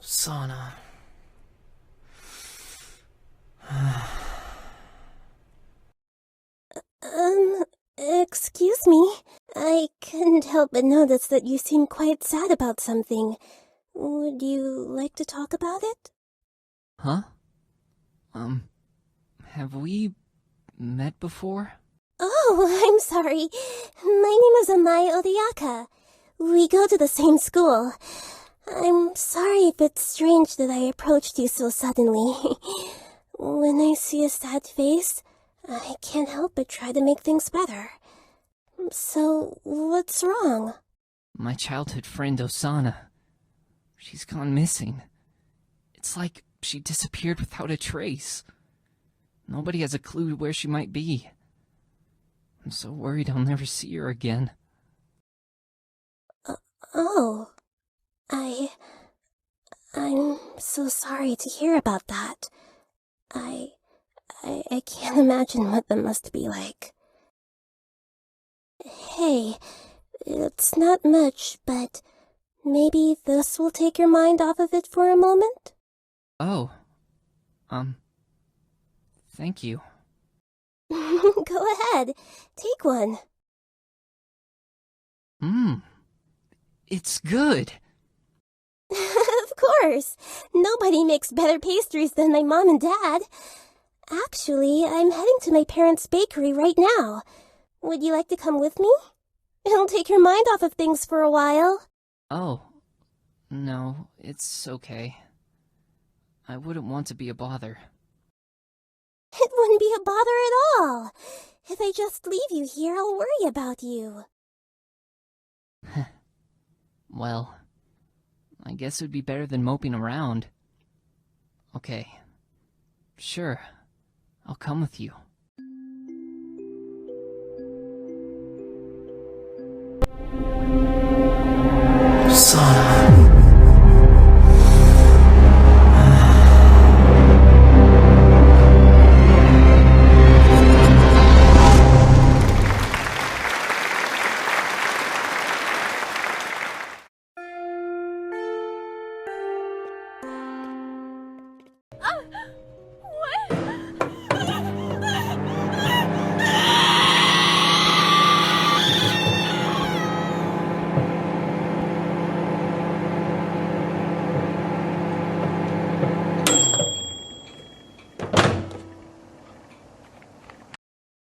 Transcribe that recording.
Sauna. Excuse me. I couldn't help but notice that you seem quite sad about something. Would you like to talk about it? Huh? Have we met before? Oh, I'm sorry. My name is Amai Odiaka. We go to the same school. I'm sorry if it's strange that I approached you so suddenly. When I see a sad face, I can't help but try to make things better. So, what's wrong? My childhood friend Osana. She's gone missing. It's like she disappeared without a trace. Nobody has a clue where she might be. I'm so worried I'll never see her again. Oh, I'm so sorry to hear about that. I can't imagine what that must be like. Hey, it's not much, but maybe this will take your mind off of it for a moment? Oh. Thank you. Go ahead, take one. It's good. Of course. Nobody makes better pastries than my mom and dad. Actually, I'm heading to my parents' bakery right now. Would you like to come with me? It'll take your mind off of things for a while. Oh. No, it's okay. I wouldn't want to be a bother. It wouldn't be a bother at all. If I just leave you here, I'll worry about you. Well, I guess it would be better than moping around. Okay. Sure. I'll come with you. Sauna.